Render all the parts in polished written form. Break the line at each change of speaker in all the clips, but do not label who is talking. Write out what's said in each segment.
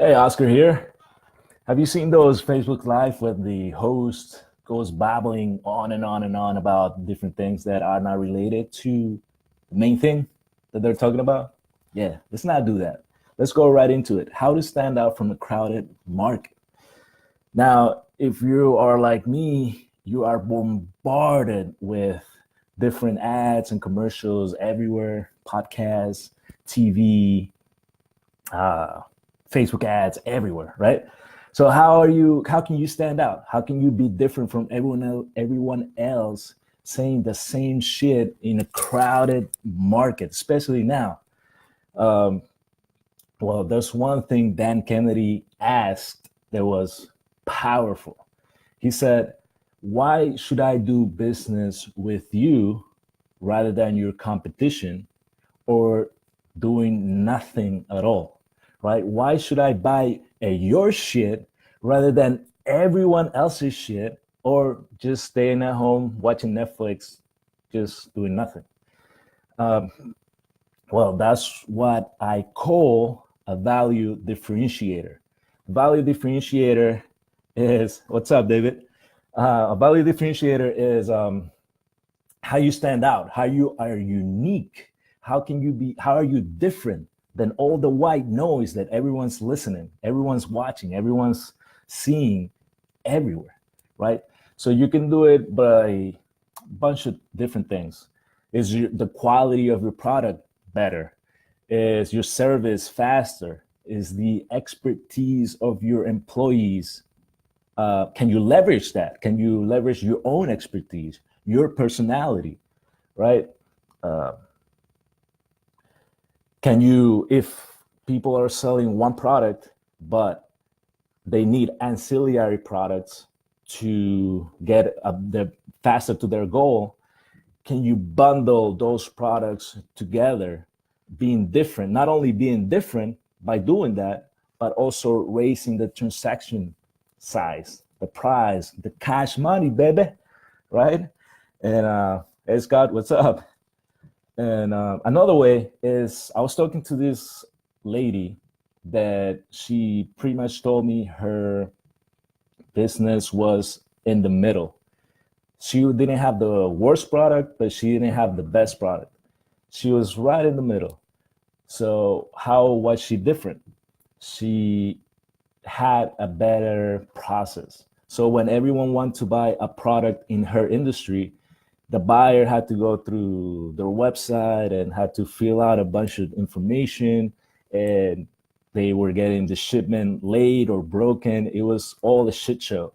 Hey, Oscar here. Have you seen those Facebook Live where the host goes babbling on and on and on about different things that are not related to the main thing that they're talking about? Yeah, let's not do that. Let's go right into it. How to stand out from a crowded market. Now, if you are like me, you are bombarded with different ads and commercials everywhere, podcasts, TV, uh, Facebook ads everywhere, right? So how can you stand out? How can you be different from everyone else saying the same shit in a crowded market, especially now? Um, well, there's one thing Dan Kennedy asked that was powerful. He said, "Why should I do business with you rather than your competition or doing nothing at all?" Right? Why should I buy your shit rather than everyone else's shit or just staying at home watching Netflix, just doing nothing? Well, that's what I call a value differentiator. Value differentiator is what's up, David? A value differentiator is how you stand out, how you are unique, how are you different than all the white noise that everyone's listening, everyone's watching, everyone's seeing everywhere, right? So you can do it by a bunch of different things. The quality of your product better? Is your service faster? Is the expertise of your employees, can you leverage that? Can you leverage your own expertise, your personality, right? Uh, can you, if people are selling one product, but they need ancillary products to get faster to their goal, can you bundle those products together, being different, not only being different by doing that, but also raising the transaction size, the price, the cash money, baby, right? And hey, Scott, what's up? And another way is I was talking to this lady that she pretty much told me her business was in the middle. She didn't have the worst product, but she didn't have the best product. She was right in the middle. So how was she different? She had a better process. So when everyone wanted to buy a product in her industry, the buyer had to go through their website and had to fill out a bunch of information, and they were getting the shipment late or broken. It was all a shit show.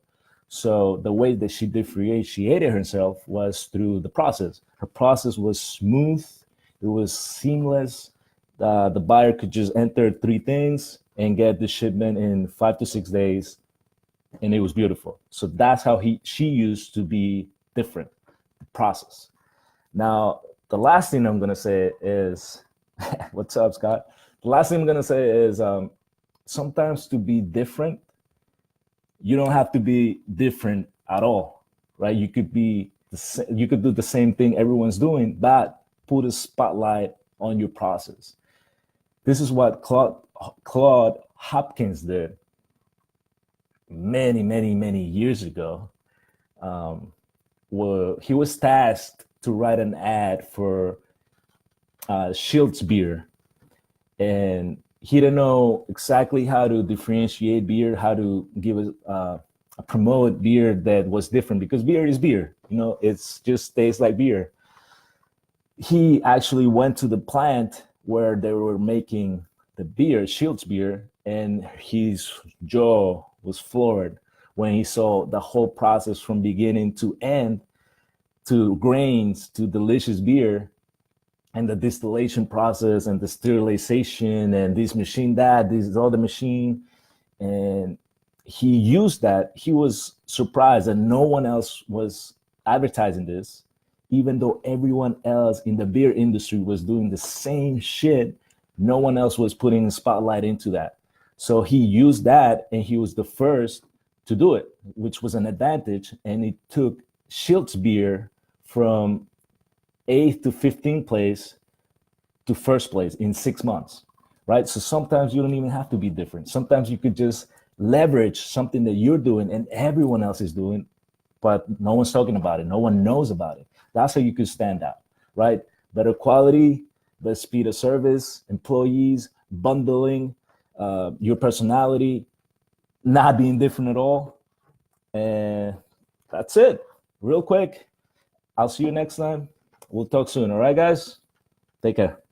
So the way that she differentiated herself was through the process. Her process was smooth, it was seamless. The buyer could just enter three things and get the shipment in 5 to 6 days, and it was beautiful. So that's how she used to be different, the process. Now, the last thing I'm gonna say is, what's up, Scott? The last thing I'm gonna say is, sometimes to be different, you don't have to be different at all, right? You could do the same thing everyone's doing, but put a spotlight on your process. This is what Claude Hopkins did many years ago. Where he was tasked to write an ad for Schiltz beer, and he didn't know exactly how to differentiate beer, how to give a promote beer that was different, because beer is beer. It's just tastes like beer. He actually went to the plant where they were making the beer, Schiltz beer, and his jaw was floored when he saw the whole process from beginning to end, to grains to delicious beer, and the distillation process and the sterilization and this other machine. And he used that. He was surprised that no one else was advertising this, even though everyone else in the beer industry was doing the same shit. No one else was putting a spotlight into that. So he used that, and he was the first to do it, which was an advantage. And it took Schiltz beer from 8th to 15th place to first place in 6 months. right? So sometimes you don't even have to be different. Sometimes you could just leverage something that you're doing and everyone else is doing, but no one's talking about it. No one knows about it. That's how you could stand out, right? Better quality, better speed of service, employees, bundling, your personality, not being different at all. And that's it. Real quick. I'll see you next time. We'll talk soon. All right, guys? Take care.